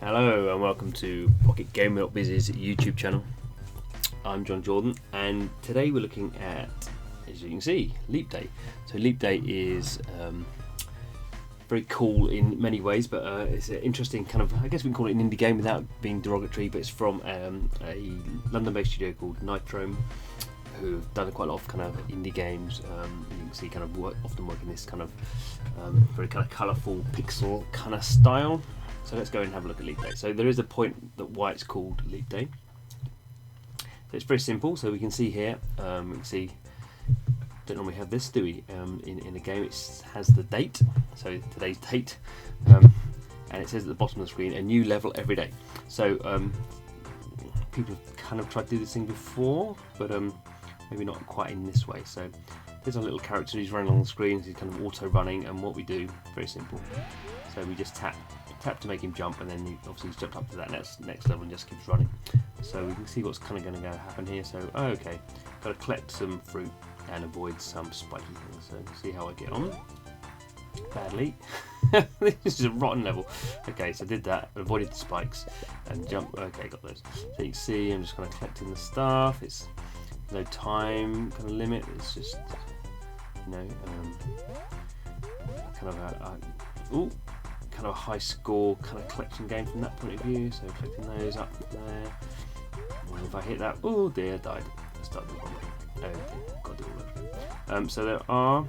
Hello and welcome to Pocket Game Milk Biz's YouTube channel. I'm John Jordan and today we're looking at, as you can see, Leap Day. So Leap Day is very cool in many ways, but it's an interesting kind of, I guess we can call it an indie game without being derogatory, but it's from a London-based studio called Nitrome, who've done quite a lot of kind of indie games. You can see kind of often work in this kind of very kind of colourful pixel kind of style. So let's go and have a look at Leap Day. So there is a point that why it's called Leap Day. So it's very simple. So we can see here, we can see, don't normally have this, do we? In the game it has the date, so today's date, and it says at the bottom of the screen, a new level every day. So people have kind of tried to do this thing before, but maybe not quite in this way. So there's a little character who's running along the screen, he's kind of auto running, and what we do, very simple. So we just tap to make him jump, and then obviously he's jumped up to that next level and just keeps running. So we can see what's kind of going to happen here. So okay, got to collect some fruit and avoid some spiky things. So see how I get on. Badly. This is a rotten level. Okay, so did that, avoided the spikes and jump. Okay, got those. So you can see I'm just kind of collecting the stuff. It's no time kind of limit. It's just, you know, kind of a kind of a high score kind of collection game from that point of view. So collecting those up there. And if I hit that, oh dear, died. Let's start the wrong way. Oh dear, got to do all over. So there are.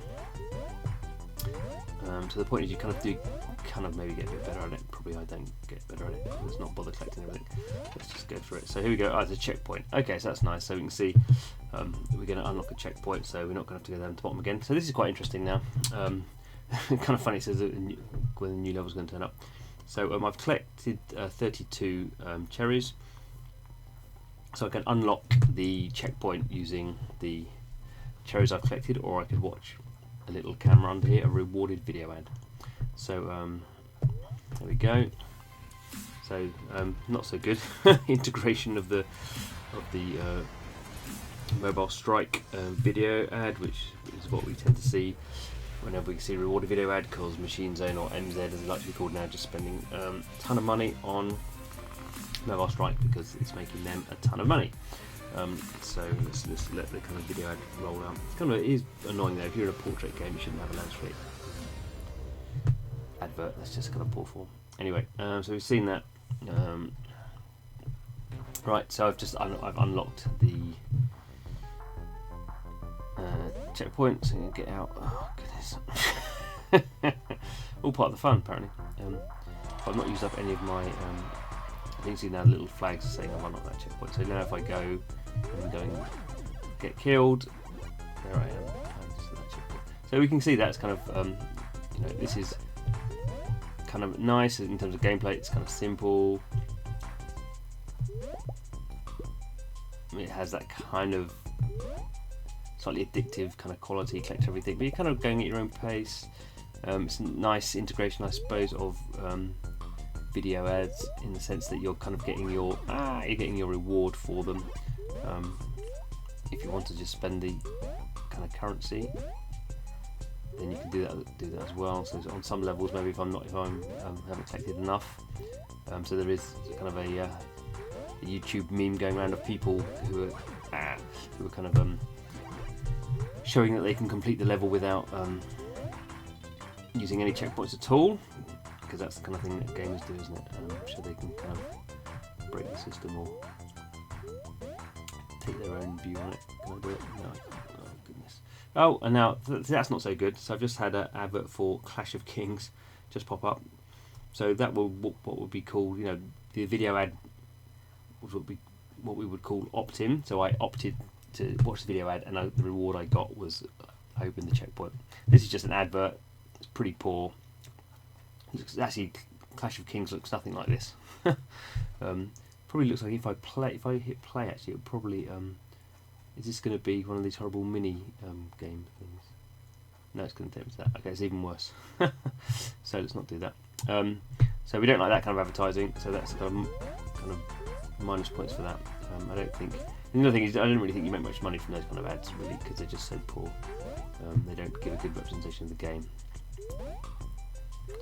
So the point is, you kind of maybe get a bit better at it. Probably I don't get better at it. Let's not bother collecting everything. Let's just go through it. So here we go. It's a checkpoint. Okay, so that's nice. So we can see we're going to unlock a checkpoint. So we're not going to have to go down to the bottom again. So this is quite interesting now. Kind of funny. It says when the new level is going to turn up. So I've collected 32 cherries. So I can unlock the checkpoint using the cherries I've collected, or I could watch a little camera under here, a rewarded video ad. So there we go. So not so good integration of the Mobile Strike video ad, which is what we tend to see whenever we see a rewarded video ad, because Machine Zone, or MZ as it's like to be called now, just spending a ton of money on Mobile Strike because it's making them a ton of money. So let's let the kind of video ad roll out. It is annoying though. If you're in a portrait game, you shouldn't have a landscape advert. That's just kind of poor form. Anyway, so we've seen that. Right, so I've unlocked the checkpoint, so you can get out. Oh goodness! All part of the fun, apparently. I've not used up any of my. I think you see now the little flags saying I've unlocked that checkpoint. So now if I go and get killed, there I am. So we can see that's kind of, you know, this is kind of nice in terms of gameplay. It's kind of simple. It has that kind of slightly addictive kind of quality, collect everything, but you're kind of going at your own pace. It's a nice integration, I suppose, of video ads, in the sense that you're kind of getting your reward for them. If you want to just spend the kind of currency, then you can do that as well. So on some levels, maybe if I haven't collected enough. So there is kind of a YouTube meme going around of people who are kind of showing that they can complete the level without using any checkpoints at all, because that's the kind of thing that gamers do, isn't it? So they can kind of break the system or take their own view on it. Can I do it? No. Oh goodness. Oh, and now that's not so good. So I've just had an advert for Clash of Kings just pop up. So that will what would be called, you know, the video ad would be what we would call opt-in. So I opted to watch the video ad, and the reward I got was I opened the checkpoint. This is just an advert. It's pretty poor. Actually, Clash of Kings looks nothing like this. Probably looks like if I hit play, actually, it probably is this going to be one of these horrible mini game things? No, it's going to take me to that. Okay, it's even worse. So let's not do that. So we don't like that kind of advertising. So that's kind of minus points for that. I don't think. And the other thing is, I don't really think you make much money from those kind of ads, really, because they're just so poor. They don't give a good representation of the game.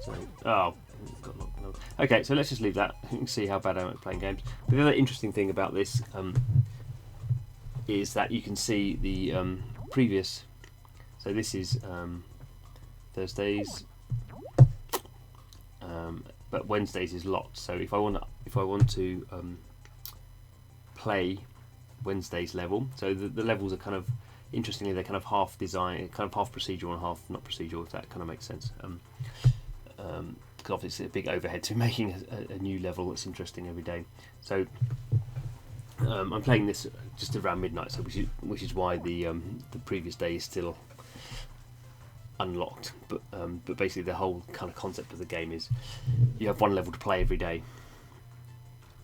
So, Okay, so let's just leave that. You can see how bad I am at playing games. But the other interesting thing about this is that you can see the previous. So this is Thursdays, but Wednesdays is locked. So if I want to play Wednesday's level, so the levels are kind of, interestingly, they're kind of half design, kind of half procedural and half not procedural. If that kind of makes sense. Because obviously it's a big overhead to making a new level that's interesting every day. So I'm playing this just around midnight, so which is why the previous day is still unlocked. But basically the whole kind of concept of the game is you have one level to play every day,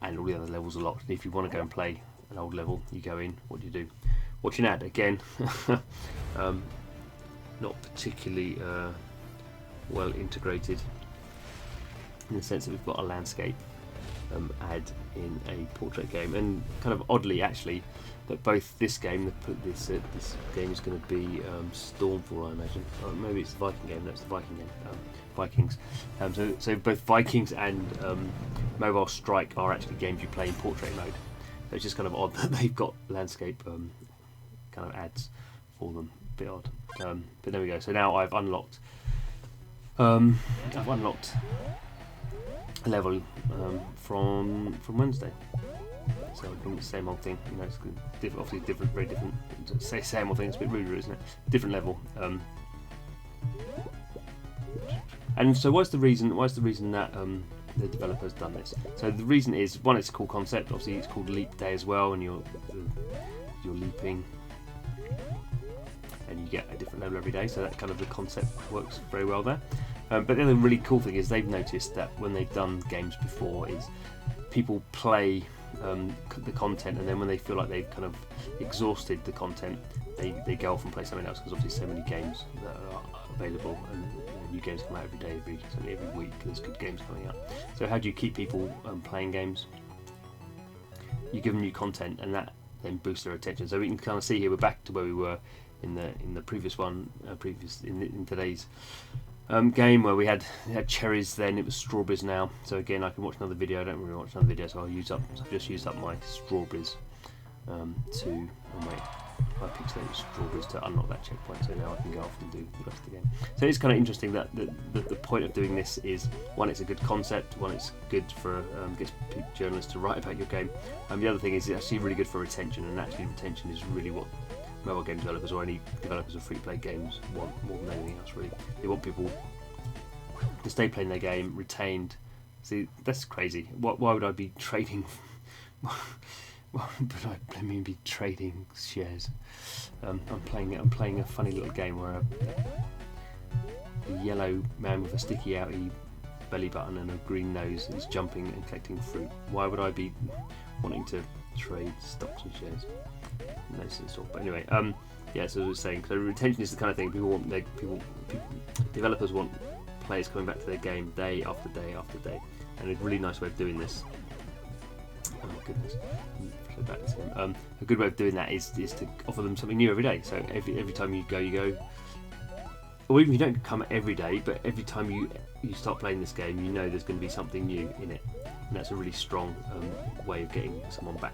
and all the other levels are locked. And if you want to go and play an old level, you go in. What do? Watch an ad again. Not particularly well integrated, in the sense that we've got a landscape ad in a portrait game, and kind of oddly actually that both this game, this game is going to be Stormfall, I imagine. Maybe it's the Viking game. That's the Viking game. Vikings. So both Vikings and Mobile Strike are actually games you play in portrait mode. So it's just kind of odd that they've got landscape kind of ads for them. A bit odd. But there we go. So now I've unlocked. I've unlocked a level from Wednesday. So I think it's the same old thing. You know, it's obviously different, very different. Say same old thing. It's a bit ruder, isn't it? Different level. And so, what's the reason? What's the reason that the developer's done this? So the reason is, one, it's a cool concept. Obviously, it's called Leap Day as well, and you're leaping, and you get a different level every day. So that kind of the concept works very well there. But the other really cool thing is they've noticed that when they've done games before, is people play the content, and then when they feel like they've kind of exhausted the content, they go off and play something else, because obviously so many games that are available, and new games come out every day, certainly every week. There's good games coming out. So how do you keep people playing games? You give them new content, and that then boosts their attention. So we can kind of see here we're back to where we were in the previous one, in today's game, where we had cherries, then it was strawberries now. So again, I can watch another video. I don't really watch another video, so I've just used up my strawberries to my pixelated strawberries to unlock that checkpoint. So now I can go off and do the rest of the game. So it's kind of interesting that the point of doing this is, one, it's a good concept. One, it's good for gets journalists to write about your game. The other thing is it's actually really good for retention, and actually retention is really what mobile game developers, or any developers of free-to-play games, want more than anything else. Really, they want people to stay playing their game, retained. See, that's crazy. Why would I be trading? Why would I be trading shares? I'm playing a funny little game where a yellow man with a sticky outy belly button and a green nose is jumping and collecting fruit. Why would I be wanting to trade stocks and shares? No sense at all. But anyway, yeah. So as I was saying, so retention is the kind of thing people want. Developers want players coming back to their game day after day after day, and a really nice way of doing this. Oh my goodness. A good way of doing that is to offer them something new every day. So every time you go, or even if you don't come every day, but every time you start playing this game, you know there's going to be something new in it, and that's a really strong way of getting someone back.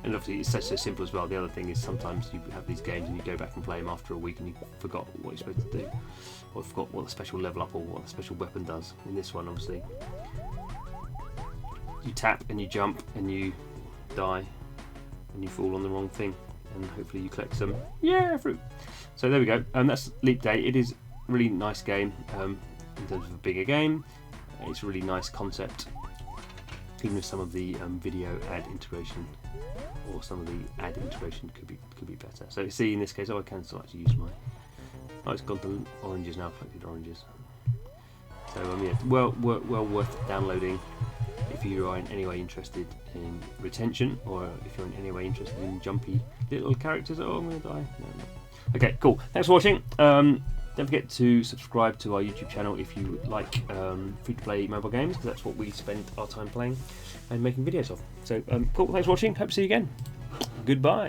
And obviously it's so simple as well. The other thing is sometimes you have these games and you go back and play them after a week and you forgot what you're supposed to do, or forgot what the special level up or what the special weapon does. In this one, obviously, you tap and you jump and you die and you fall on the wrong thing, and hopefully you collect some fruit. So there we go. That's Leap Day. It is a really nice game in terms of a bigger game. It's a really nice concept, even if some of the video ad integration or some of the ad integration could be better. So see, in this case, I can still actually use my. Oh, it's gone to oranges now. Collected oranges. So yeah, well worth downloading if you are in any way interested in retention, or if you're in any way interested in jumpy little characters. Oh, I'm gonna die. No. Okay, cool. Thanks for watching. Don't forget to subscribe to our YouTube channel if you like free-to-play mobile games, because that's what we spend our time playing and making videos of. So cool. Thanks for watching. Hope to see you again. Goodbye.